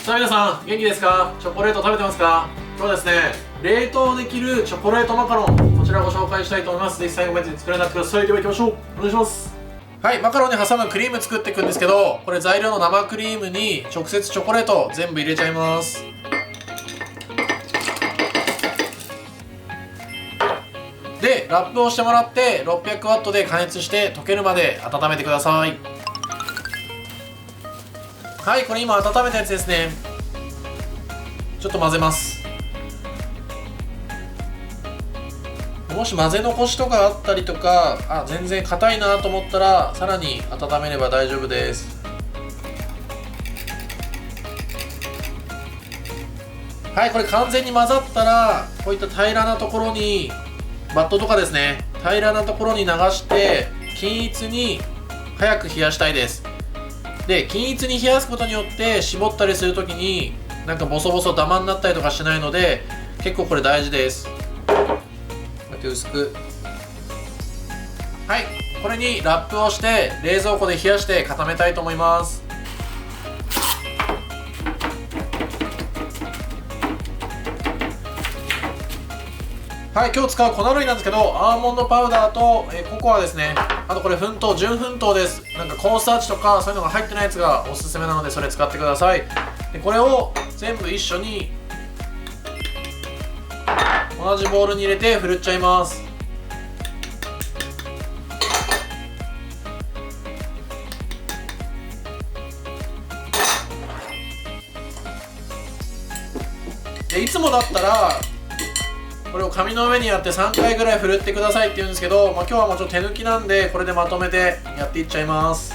さあ皆さん元気ですか？チョコレート食べてますか？今日はですね、冷凍できるチョコレートマカロン、こちらをご紹介したいと思います。ぜひ最後まで作れなくてください。では行きましょう。お願いします。はい、マカロンに挟むクリーム作っていくんですけど、これ材料の生クリームに直接チョコレート全部入れちゃいます。で、ラップをしてもらって600ワットで加熱して溶けるまで温めてください。はい、これ今温めたやつですね。ちょっと混ぜます。もし混ぜ残しとかあったりとか、全然硬いなと思ったらさらに温めれば大丈夫です。はい、これ完全に混ざったらこういった平らなところに、バットとかですね、平らなところに流して均一に早く冷やしたいです。で、均一に冷やすことによって絞ったりするときになんかボソボソダマになったりとかしないので、結構これ大事です。こうやって薄く、はい、これにラップをして冷蔵庫で冷やして固めたいと思います。はい、今日使う粉類なんですけど、アーモンドパウダーと、ココアですね。あとこれ粉糖、純粉糖です。なんかコーンスターチとかそういうのが入ってないやつがおすすめなので、それ使ってください。で、これを全部一緒に同じボウルに入れてふるっちゃいます。で、いつもだったらこれを紙の上にやって3回ぐらいふるってくださいって言うんですけど、今日はもうちょっと手抜きなんでこれでまとめてやっていっちゃいます。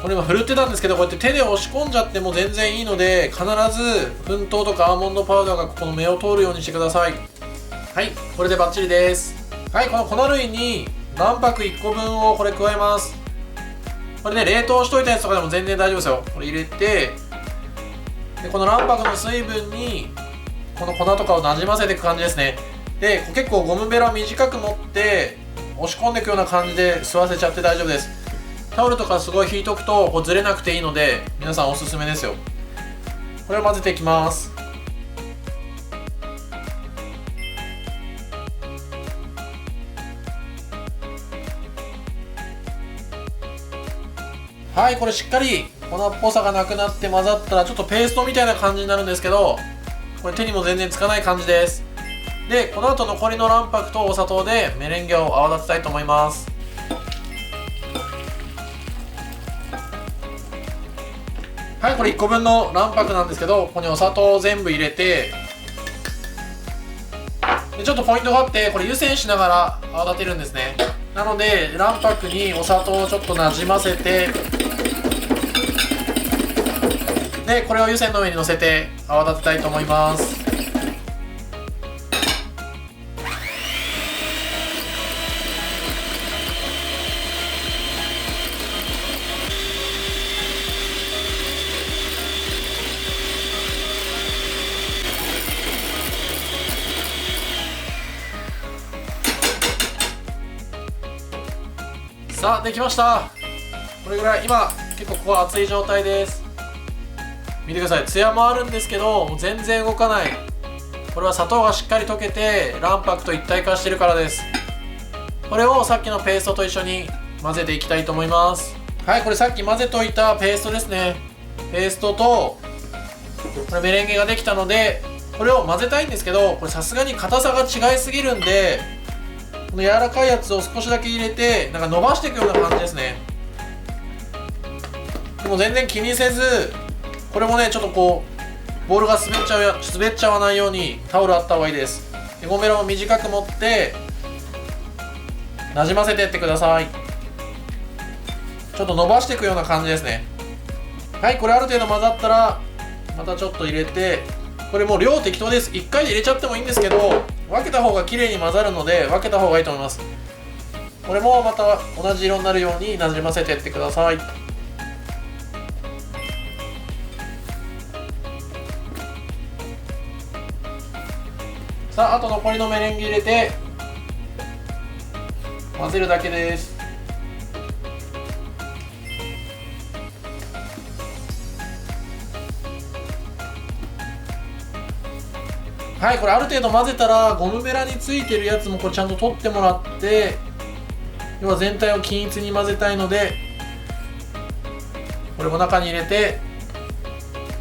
これ今ふるってたんですけど、こうやって手で押し込んじゃっても全然いいので、必ず粉糖とかアーモンドパウダーがここの目を通るようにしてください。はい、これでバッチリです。はい、この粉類に卵白1個分をこれ加えます。これね、冷凍しといたやつとかでも全然大丈夫ですよ。これ入れて、でこの卵白の水分にこの粉とかをなじませていく感じですね。で、結構ゴムベラ短く持って押し込んでいくような感じで吸わせちゃって大丈夫です。タオルとかすごい引いとくとこうずれなくていいので、皆さんおすすめですよ。これを混ぜていきます。はい、これしっかり粉っぽさがなくなって混ざったら、ちょっとペーストみたいな感じになるんですけど、これ手にも全然つかない感じです。で、この後残りの卵白とお砂糖でメレンゲを泡立てたいと思います。はい、これ1個分の卵白なんですけど、ここにお砂糖を全部入れて、でちょっとポイントがあって、これ湯煎しながら泡立てるんですね。なので卵白にお砂糖をちょっとなじませて、でこれを湯煎の上に乗せて泡立てたいと思います。さあ、できました。これぐらい、今結構ここは熱い状態です。見てください、ツヤもあるんですけどもう全然動かない。これは砂糖がしっかり溶けて卵白と一体化してるからです。これをさっきのペーストと一緒に混ぜていきたいと思います。はい、これさっき混ぜといたペーストですね。ペーストとこれメレンゲができたので、これを混ぜたいんですけど、これさすがに硬さが違いすぎるんで、この柔らかいやつを少しだけ入れてなんか伸ばしていくような感じですね。でも全然気にせず、これもね、ちょっとこうボールが滑っちゃわないようにタオルあった方がいいです。でゴムベラを短く持ってなじませていってください。ちょっと伸ばしていくような感じですね。はい、これある程度混ざったらまたちょっと入れて、これもう量適当です。1回で入れちゃってもいいんですけど、分けた方が綺麗に混ざるので分けた方がいいと思います。これもまた同じ色になるようになじませていってください。さあ、あと残りのメレンゲ入れて混ぜるだけです。はい、これある程度混ぜたらゴムベラについてるやつもこれちゃんと取ってもらって、要は全体を均一に混ぜたいのでこれも中に入れて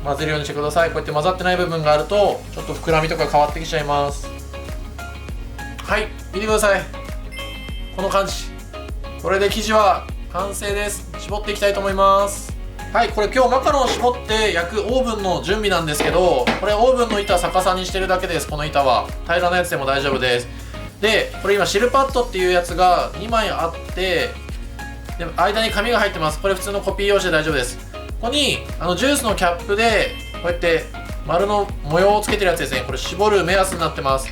混ぜるようにしてください。こうやって混ざってない部分があるとちょっと膨らみとか変わってきちゃいます。はい、見てください、この感じ。これで生地は完成です。絞っていきたいと思います。はい、これ今日マカロンを絞って焼くオーブンの準備なんですけど、これオーブンの板逆さにしてるだけです。この板は平らなやつでも大丈夫です。でこれ今シルパッドっていうやつが2枚あって、で間に紙が入ってます。これ普通のコピー用紙で大丈夫です。ここにジュースのキャップでこうやって丸の模様をつけてるやつですね。これ絞る目安になってます。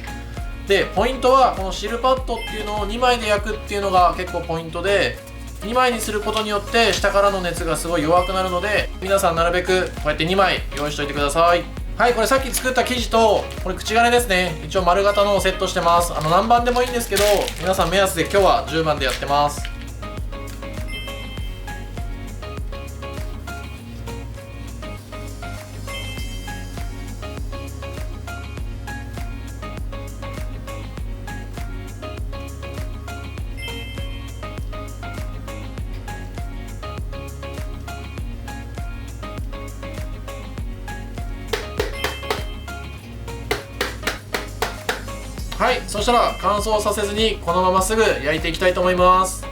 でポイントはこのシルパッドっていうのを2枚で焼くっていうのが結構ポイントで、2枚にすることによって下からの熱がすごい弱くなるので、皆さんなるべくこうやって2枚用意しておいてください。はい、これさっき作った生地とこれ口金ですね。一応丸型のをセットしてます。何番でもいいんですけど、皆さん目安で今日は10番でやってます。はい、そしたら乾燥させずにこのまますぐ焼いていきたいと思います。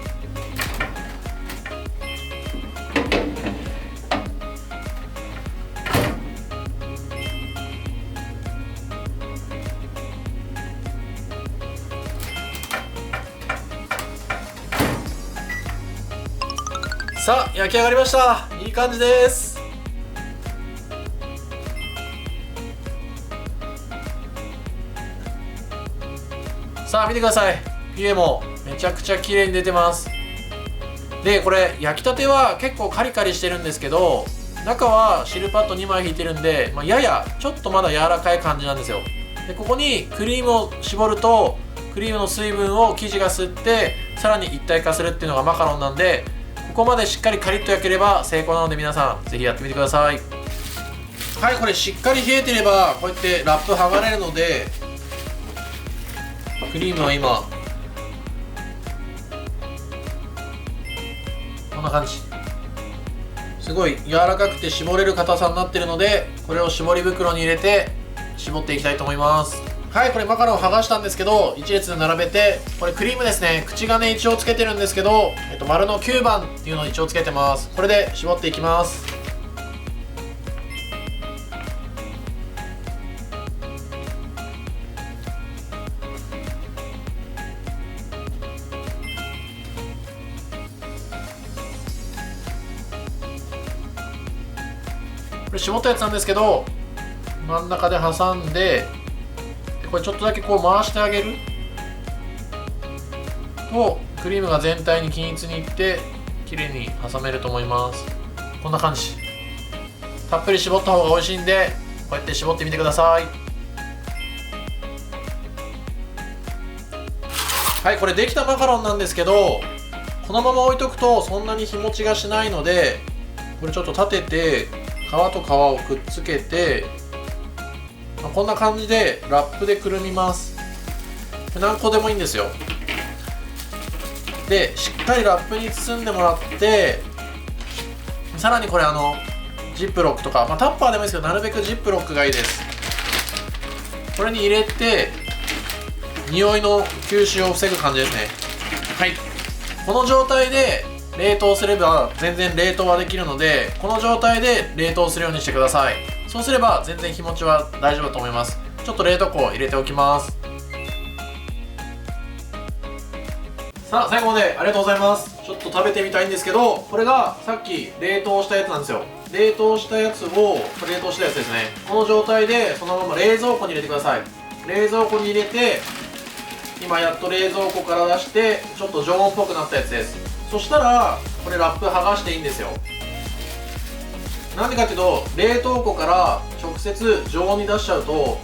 さあ焼き上がりました。いい感じです。さあ見てください、ピエもめちゃくちゃ綺麗に出てます。でこれ焼きたては結構カリカリしてるんですけど、中はシルパッド2枚引いてるんで、ややちょっとまだ柔らかい感じなんですよ。でここにクリームを絞るとクリームの水分を生地が吸ってさらに一体化するっていうのがマカロンなんで、ここまでしっかりカリッと焼ければ成功なので、皆さんぜひやってみてください。はい、これしっかり冷えてればこうやってラップ剥がれるので、クリームは今こんな感じ、すごい柔らかくて絞れる硬さになってるので、これを絞り袋に入れて絞っていきたいと思います。はい、これマカロンを剥がしたんですけど1列で並べて、これクリームですね。口金一応つけてるんですけど、丸の9番っていうのを一応つけてます。これで絞っていきます。これ絞ったやつなんですけど、真ん中で挟んで、これちょっとだけこう回してあげるとクリームが全体に均一にいって綺麗に挟めると思います。こんな感じ。たっぷり絞った方が美味しいんで、こうやって絞ってみてください。はい、これできたマカロンなんですけど、このまま置いとくとそんなに日持ちがしないので、これちょっと立てて皮と皮をくっつけて、こんな感じでラップでくるみます。何個でもいいんですよ。でしっかりラップに包んでもらって、さらにこれジップロックとか、タッパーでもいいですけど、なるべくジップロックがいいです。これに入れて匂いの吸収を防ぐ感じですね。はい、この状態で冷凍すれば全然冷凍はできるので、この状態で冷凍するようにしてください。そうすれば全然日持ちは大丈夫だと思います。ちょっと冷凍庫を入れておきます。さあ最後までありがとうございます。ちょっと食べてみたいんですけど、これがさっき冷凍したやつなんですよ。冷凍したやつを、冷凍したやつですね。この状態でそのまま冷蔵庫に入れてください。冷蔵庫に入れて、今やっと冷蔵庫から出してちょっと常温っぽくなったやつです。そしたらこれラップ剥がしていいんですよ。なんでかっていうと、冷凍庫から直接常温に出しちゃうと、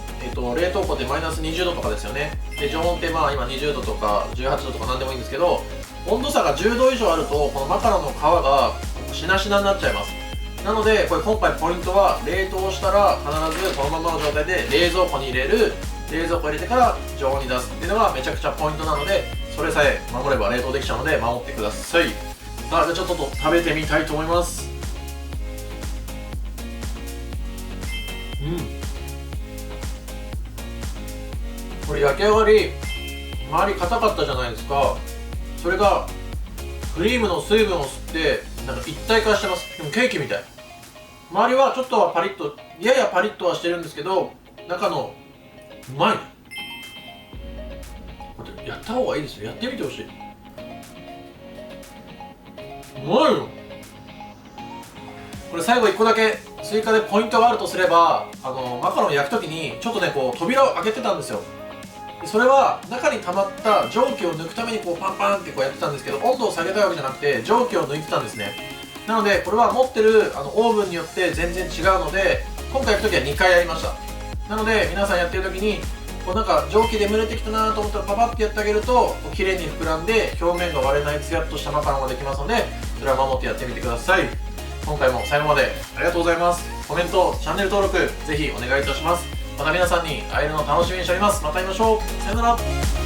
冷凍庫ってマイナス20度とかですよね。で常温って今20度とか18度とか何でもいいんですけど、温度差が10度以上あるとこのマカロンの皮がしなしなになっちゃいます。なのでこれ今回ポイントは、冷凍したら必ずこのままの状態で冷蔵庫に入れる。冷蔵庫入れてから常温に出すっていうのがめちゃくちゃポイントなので、それさえ守れば冷凍できちゃうので守ってください。さあ、じゃあちょっと食べてみたいと思います。これ焼き上がり周り硬かったじゃないですか。それがクリームの水分を吸ってなんか一体化してます。でもケーキみたい。周りはちょっとはパリッと、ややパリッとはしてるんですけど、中のうまいね。これやった方がいいですよ。やってみてほしい。うまいよ。これ最後1個だけ追加でポイントがあるとすれば、マカロン焼くときにちょっとねこう扉を開けてたんですよ。それは中に溜まった蒸気を抜くためにこうパンパンってこうやってたんですけど、温度を下げたいわけじゃなくて蒸気を抜いてたんですね。なのでこれは持ってるオーブンによって全然違うので、今回焼くときは2回やりました。なので皆さんやってるときにこうなんか蒸気で蒸れてきたなと思ったらパパってやってあげると綺麗に膨らんで表面が割れないツヤっとしたマカロンができますので、それは守ってやってみてください。今回も最後までありがとうございます。コメント、チャンネル登録ぜひお願いいたします。また皆さんに会えるのを楽しみにしております。また会いましょう。さよなら。